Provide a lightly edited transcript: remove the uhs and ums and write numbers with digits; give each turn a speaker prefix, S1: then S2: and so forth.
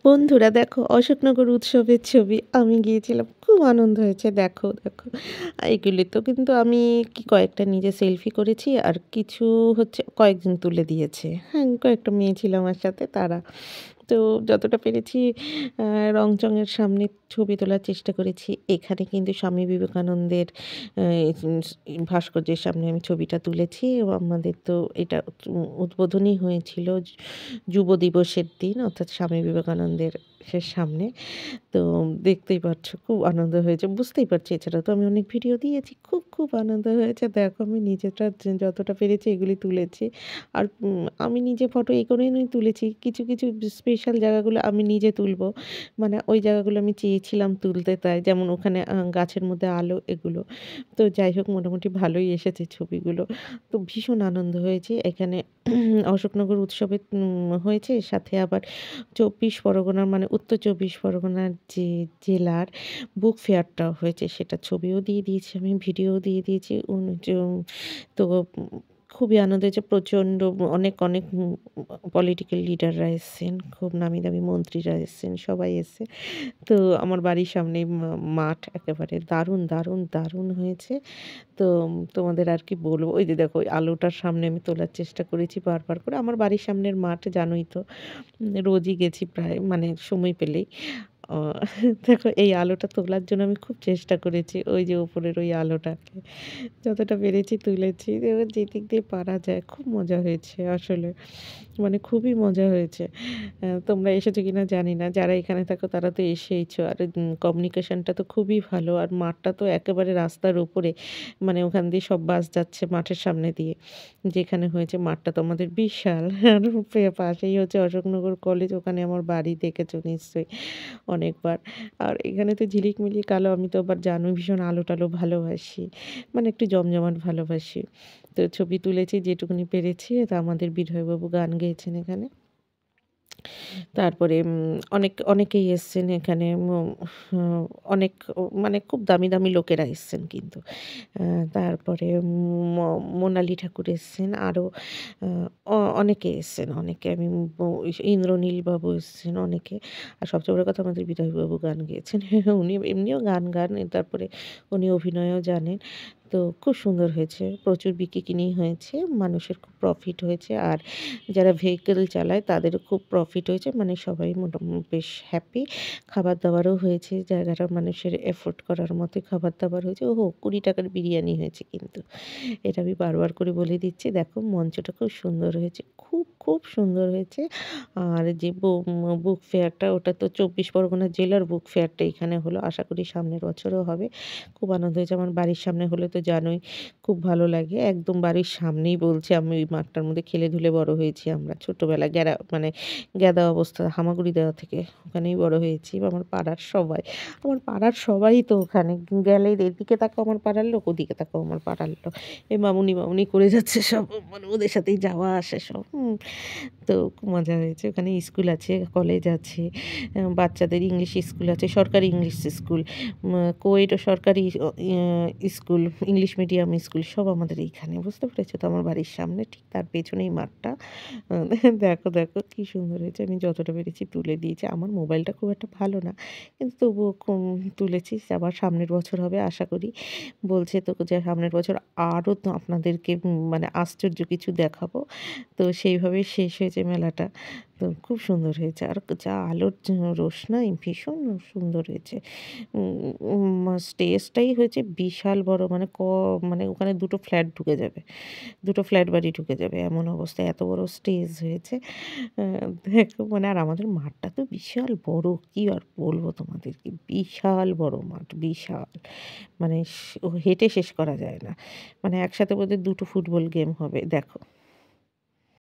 S1: বন্ধুরা দেখো অশোকনগর উৎসবের ছবি আমি গিয়েছিলাম। খুব আনন্দ হয়েছে। দেখো, দেখো। এগুলি তো কিন্তু আমি কয়েকটা নিজে সেলফি করেছি আর কিছু হচ্ছে কয়েকজন তুলে দিয়েছে। হ্যাঁ, কয়েকটা মেয়ে ছিল আমার সাথে তারা। তো যতটা পেরেছি রংচঙের সামনে ছবি তোলার চেষ্টা করেছি। এখানে কিন্তু স্বামী বিবেকানন্দের আ ভাস্কর্যের সামনে আমি ছবিটা তুলেছি এবং আমাদের তো এটা উদ্বোধনী হয়েছিল যুব দিবসের দিন অর্থাৎ স্বামী বিবেকানন্দের সামনে। তো দেখতেই পাচ্ছ খুব আনন্দ হয়েছে। বুঝতেই পারছি এছাড়া তো আমি অনেক ভিডিও দিয়েছি। খুব, খুব আনন্দ হয়েছে। দেখো আমি নিজেটা যতটা পেরেছি এগুলি তুলেছি। আর আমি নিজে ফটো এই করেই তুলেছি। কিছু, কিছু স্পেশাল জায়গাগুলো আমি নিজে তুলবো। মানে ওই জায়গাগুলো আমি চেয়েছিলাম তুলতে তাই। যেমন ওখানে গাছের মধ্যে আলো এগুলো। তো যাই হোক মোটামুটি ভালোই এসেছে ছবিগুলো। তো ভীষণ আনন্দ হয়েছে। এখানে অশোকনগর উৎসবে হয়েছে সাথে আবার ২৪ পরগনার মানে উত্তর ২৪ পরগনার যে জেলার বুক ফেয়ারটাও হয়েছে সেটার ছবিও দিয়ে দিয়েছি আমি, ভিডিও দিয়ে দিয়েছি। তো খুবই আনন্দ হয়েছে। প্রচণ্ড অনেক, অনেক পলিটিক্যাল লিডাররা এসছেন। খুব নামি দামি মন্ত্রীরা এসছেন, সবাই এসছে। তো আমার বাড়ির সামনেই মাঠ একেবারে দারুণ, দারুণ, দারুণ হয়েছে। তো তোমাদের আর কি বলবো? ওই যে দেখো ওই আলোটার সামনে আমি তোলার চেষ্টা করেছি বারবার করে। আমার বাড়ির সামনের মাঠ জানোই তো। রোজই গেছি প্রায় মানে সময় পেলেই। অ দেখো এই আলোটা তোলার জন্য আমি খুব চেষ্টা করেছি। ওই যে উপরের ওই আলোটাকে যতটা পেরেছি তুলেছি। এবার যেদিক দিয়ে পারা যায় খুব মজা হয়েছে আসলে। মানে খুবই মজা হয়েছে। তোমরা এসেছো কিনা জানি না। যারা এখানে থাকো তারা তো এসেইছো। আর কমিউনিকেশনটা তো খুবই ভালো। আর মাঠটা তো একেবারে রাস্তার উপরে। মানে ওখান দিয়ে সব বাস যাচ্ছে মাঠের সামনে দিয়ে। যেখানে হয়েছে মাঠটা তো আমাদের বিশাল। আর পাশেই হচ্ছে অশোকনগর কলেজ। ওখানে আমার বাড়ি দেখেছো নিশ্চয়ই অনেকবার। আর এখানে তো ঝিলিকমিলিক আলো আমি তো আবার জানোই ভীষণ আলো-টালো ভালোবাসি। মানে একটু জমজমাট ভালোবাসি। তো ছবি তুলেছি যেটুকুনি পেরেছি। তা আমাদের বিজয়বাবু গান গেয়েছেন এখানে। তারপরে অনেকেই এসছেন এখানে অনেক মানে খুব দামি, দামি লোকেরা এসছেন কিন্তু। আ তারপরে ম মোনালি ঠাকুর এসছেন। আরও আ অনেকে এসছেন। অনেকে আমি ইন্দ্রনীল বাবু এসছেন অনেকে। আর সবচেয়ে বড় কথা আমাদের বিধায়কবাবু গান গেয়েছেন। উনি এমনিও গান গান। তারপরে উনি অভিনয়ও জানেন। তো খুব সুন্দর হয়েছে। প্রচুর বিকিকিনি হয়েছে। মানুষের খুব প্রফিট হয়েছে। আর যারা ভেহিকল চালায় তাদেরও খুব প্রফিট হয়েছে। মানে সবাই বেশ হ্যাপি। খাবার-দাবারও হয়েছে। জায়গাটা মানুষের এফোর্ড করার মতোই খাবার-দাবার হয়েছে। ওহো! ৳২০ র বিরিয়ানি হয়েছে কিন্তু। এটা আমি বারবার করে বলে দিচ্ছি। দেখো মঞ্চটা খুব সুন্দর হয়েছে। খুব, খুব সুন্দর হয়েছে। আর যে বুক ফেয়ারটা ওটা তো ২৪ পরগনা জেলার বুক ফেয়ারটা এখানে হলো। আশা করি সামনের বছরও হবে। খুব আনন্দ হয়েছে। আমার বাড়ির সামনে হলে তো জানোই খুব ভালো লাগে। একদম বাড়ির সামনেই বলছি আমি ওই মাঠটার মধ্যে খেলে-ধুলে বড় হয়েছি আমরা। ছোটবেলায় মানে গ্যাদা অবস্থা হামাগুড়ি দেওয়া থেকে ওখানেই বড় হয়েছি। আমার পাড়ার সবাই। আমার পাড়ার সবাই তো ওখানে। গেলেই এদিকে তাকাও আমার পাড়ার লোক, ওদিকে তাকাও আমার পাড়ার লোক। এই মামুনি, মামুনি করে যাচ্ছে সব। মানে ওদের সাথেই যাওয়া আসা সব। তো খুব মজা হয়েছে। ওখানে স্কুল আছে, কলেজ আছে, বাচ্চাদের ইংলিশ স্কুল আছে, সরকারি ইংলিশ স্কুল, কোয়েট ও সরকারি স্কুল, ইংলিশ মিডিয়াম স্কুল সব আমাদের এইখানে। বুঝতে পেরেছো তো? আমার বাড়ির সামনে ঠিক তার পেছনেই মাঠটা। আ দেখো, দেখো কি সুন্দর হয়েছে। আমি যতটা পেরেছি তুলে দিয়েছি। আমার মোবাইলটা খুব একটা ভালো না। কিন্তু তবুও তুলেছি। আবার সামনের বছর হবে আশা করি। বলছে তো যে সামনের বছর আরও তো আপনাদেরকে মানে আশ্চর্য কিছু দেখাবো। তো সেইভাবেই শেষ হয়েছে মেলাটা। তো খুব সুন্দর হয়েছে। আর যা আলোর রোশনাই ভীষণ সুন্দর হয়েছে। স্টেজটাই হয়েছে বিশাল বড় মানে মানে ওখানে ২ টো ফ্ল্যাট ঢুকে যাবে। ২ টো ফ্ল্যাট বাড়ি ঢুকে যাবে এমন অবস্থায় এত বড় স্টেজ হয়েছে। আ দেখো মানে আর আমাদের মাঠটা তো বিশাল বড়। কি আর বলবো তোমাদেরকে। বিশাল বড় মাঠ, বিশাল। মানে হেঁটে শেষ করা যায় না। মানে একসাথে বোধহয় ২ টো ফুটবল গেম হবে দেখো।